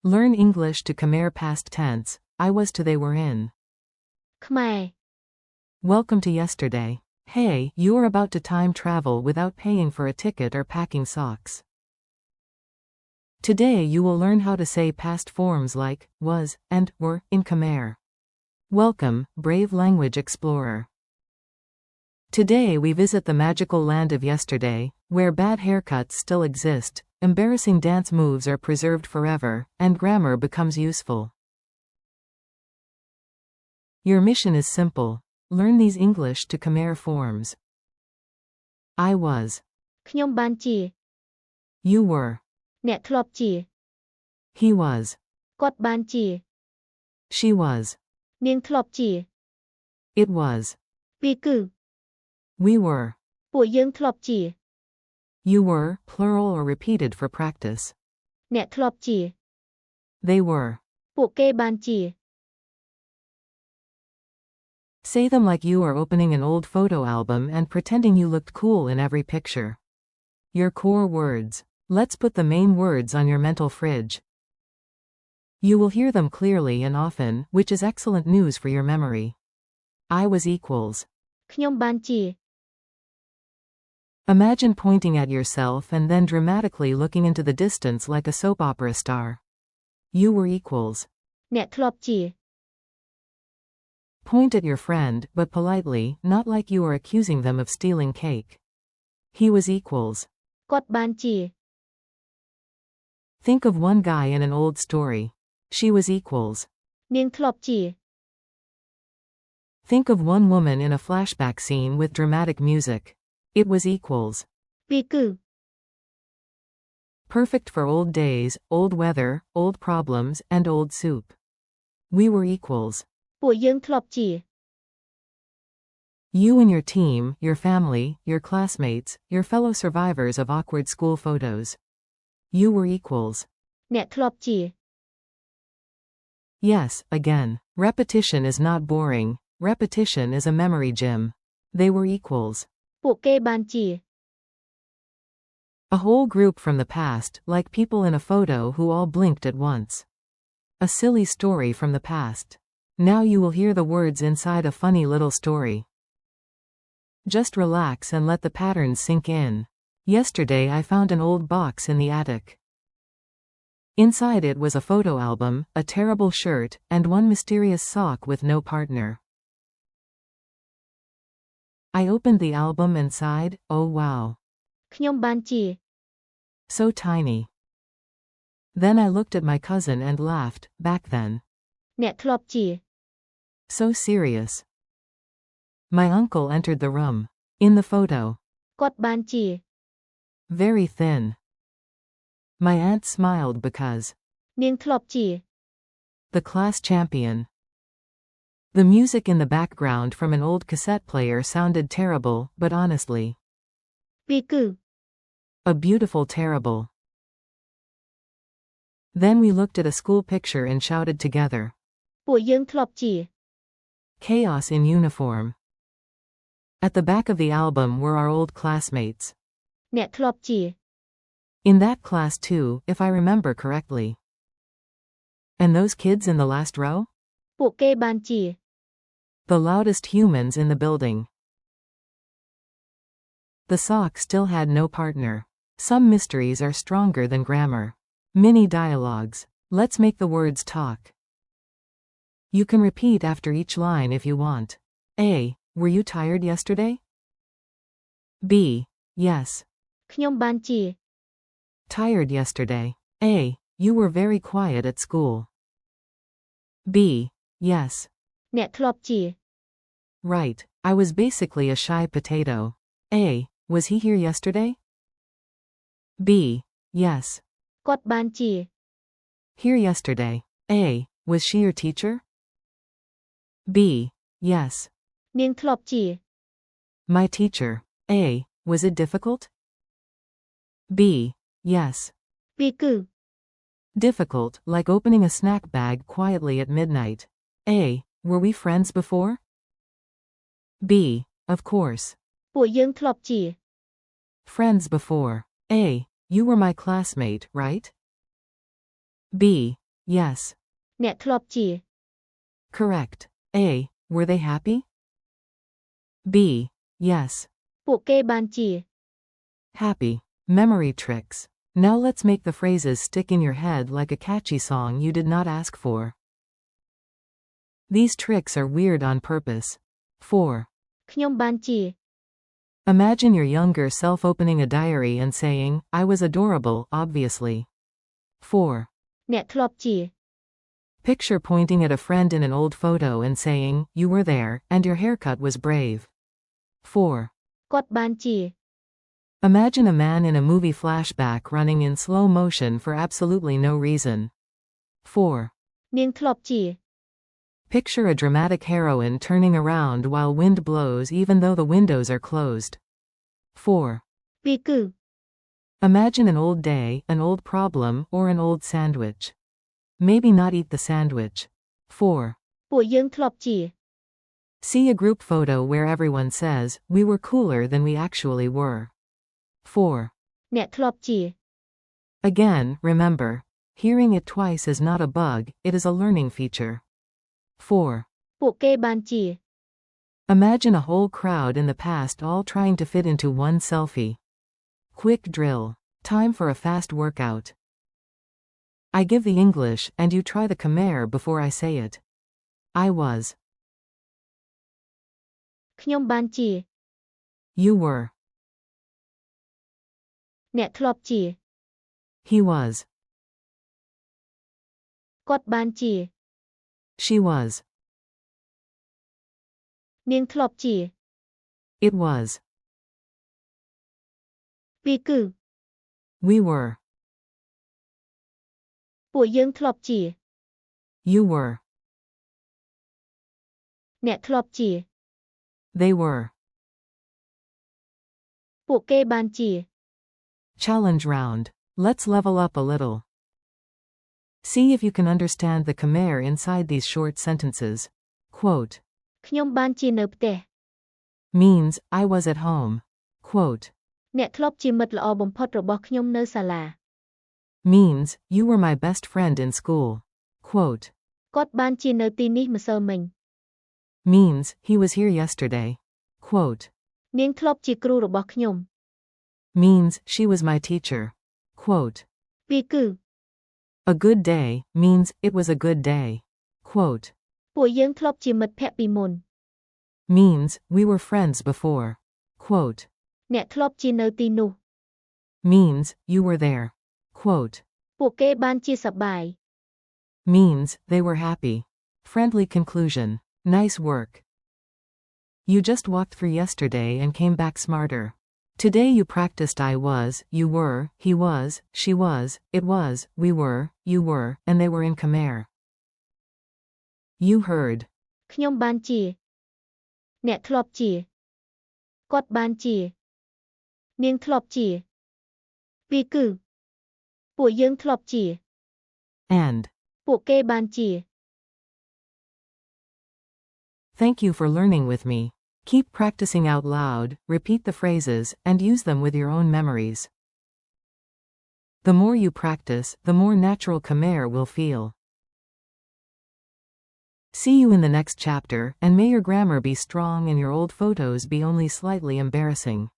Learn English to Khmer past tense. I was to they were in. ខ្មែរ Welcome to yesterday. Hey, you are about to time travel without paying for a ticket or packing socks. Today you will learn how to say past forms like was and were in Khmer. Welcome, brave language explorer. Today we visit the magical land of yesterday, where bad haircuts still exist, embarrassing dance moves are preserved forever, and grammar becomes useful. Your mission is simple. Learn these English to Khmer forms. I was. ខ្ញុំបានជា You were. អ្នកធ្លាប់ជា He was. គាត់បានជា She was. នាងធ្លាប់ជា It was. វាគឺ We were. ពួកយើងធ្លាប់ជា You were, plural or repeated for practice. អ្នកធ្លាប់ជា They were. ពួកគេបានជា Say them like you are opening an old photo album and pretending you looked cool in every picture. Your core words. Let's put the main words on your mental fridge. You will hear them clearly and often, which is excellent news for your memory. I was equals. ខ្ញុំបានជា Imagine pointing at yourself and then dramatically looking into the distance like a soap opera star. You were equals. អ្នកធ្លាប់ជា Point at your friend, but politely, not like you are accusing them of stealing cake. He was equals. គាត់បានជា Think of one guy in an old story. She was equals. នាងធ្លាប់ជា Think of one woman in a flashback scene with dramatic music. It was equals. វាគឺ Perfect for old days, old weather, old problems, and old soup. We were equals. ពួកយើងធ្លាប់ជា You and your team, your family, your classmates, your fellow survivors of awkward school photos. You were equals. អ្នកធ្លាប់ជា Yes, again. Repetition is not boring. Repetition is a memory gym. They were equals. ពួកគេបានជា A whole group from the past, like people in a photo who all blinked at once. A silly story from the past. Now you will hear the words inside a funny little story. Just relax and let the patterns sink in. Yesterday I found an old box in the attic. Inside it was a photo album, a terrible shirt, and one mysterious sock with no partner. I opened the album and sighed, oh wow. ខ្ញុំបានជា So tiny. Then I looked at my cousin and laughed, back then. អ្នកធ្លាប់ជា So serious. My uncle entered the room. In the photo. គាត់បានជា Very thin. My aunt smiled because. នាងធ្លាប់ជា The class champion. The music in the background from an old cassette player sounded terrible, but honestly. វាគឺ A beautiful terrible. Then we looked at a school picture and shouted together. ពួកយើងធ្លាប់ជា Chaos in uniform. At the back of the album were our old classmates. អ្នកធ្លាប់ជា In that class too, if I remember correctly. And those kids in the last row? ពួកគេបានជា The loudest humans in the building. The sock still had no partner. Some mysteries are stronger than grammar. Mini dialogues. Let's make the words talk. You can repeat after each line if you want. A. Were you tired yesterday? B. Yes. ខ្ញុំបានជា Tired yesterday. A. You were very quiet at school. B. Yes. អ្នកធ្លាប់ជា Right. I was basically a shy potato. A. Was he here yesterday? B. Yes. គាត់បានជា Here yesterday. A. Was she your teacher? B. Yes. នាងធ្លាប់ជា My teacher. A. Was it difficult? B. Yes. វាគឺ Difficult, like opening a snack bag quietly at midnight. A. Were we friends before? B. Of course. ពួកយើងធ្លាប់ជា Friends before. A. You were my classmate, right? B. Yes. អ្នកធ្លាប់ជា Correct. A. Were they happy? B. Yes. ពួកគេបានជា Happy. Memory tricks. Now let's make the phrases stick in your head like a catchy song you did not ask for. These tricks are weird on purpose. 4. ខ្ញុំបានជា Imagine your younger self opening a diary and saying, I was adorable, obviously. 4. អ្នកធ្លាប់ជា Picture pointing at a friend in an old photo and saying, you were there, and your haircut was brave. 4. គាត់បានជា Imagine a man in a movie flashback running in slow motion for absolutely no reason. 4. នាងធ្លាប់ជា Picture a dramatic heroine turning around while wind blows even though the windows are closed. 4. ពីរគឺ Imagine an old day, an old problem, or an old sandwich. Maybe not eat the sandwich. 4. ពួកយើងធ្លាប់ជា See a group photo where everyone says, we were cooler than we actually were. 4. អ្នកធ្លាប់ជា Again, remember, hearing it twice is not a bug, it is a learning feature. 4. ពួកគេបានជា Imagine a whole crowd in the past all trying to fit into one selfie. Quick drill. Time for a fast workout. I give the English and you try the Khmer before I say it. I was. ខ្ញុំបានជា You were. អ្នកធ្លាប់ជា He was. គាត់បានជា She was. នាងធ្លាប់ជា It was. ពីរគឺ We were. ពួកយើងធ្លាប់ជា You were. អ្នកធ្លាប់ជា They were. ពួកគេបានជា Challenge round. Let's level up a little. See if you can understand the Khmer inside these short sentences. Quote. ខ្ញុំបានជានៅផ្ទះ Means, I was at home. Quote. អ្នកធ្លាប់ជាមិត្តល្អបំផុតរបស់ខ្ញុំនៅសាលា Means, you were my best friend in school. Quote. គាត់បានជានៅទីនេះម្សិលមិញ Means, he was here yesterday. Quote. នាងធ្លាប់ជាគ្រូរបស់ខ្ញុំ Means, she was my teacher. Quote. ពីរគឺ A good day, means, it was a good day. Quote. ពួកយើងធ្លាប់ជាមិត្តភក្តិពីមុន Means, we were friends before. Quote. អ្នកធ្លាប់ជានៅទីនោះ Means, you were there. Quote. ពួកគេបានជាសប្បាយ Means, they were happy. Friendly conclusion. Nice work. You just walked through yesterday and came back smarter. Today you practiced I was, you were, he was, she was, it was, we were, you were, and they were in Khmer. You heard. ខ្ញុំបានជា អ្នកធ្លាប់ជាគាត់បានជា នាងធ្លាប់ជា ពីរគឺ ពួកយើងធ្លាប់ជា And. ពួកគេបានជា Thank you for learning with me. Keep practicing out loud, repeat the phrases, and use them with your own memories. The more you practice, the more natural Khmer will feel. See you in the next chapter, and may your grammar be strong and your old photos be only slightly embarrassing.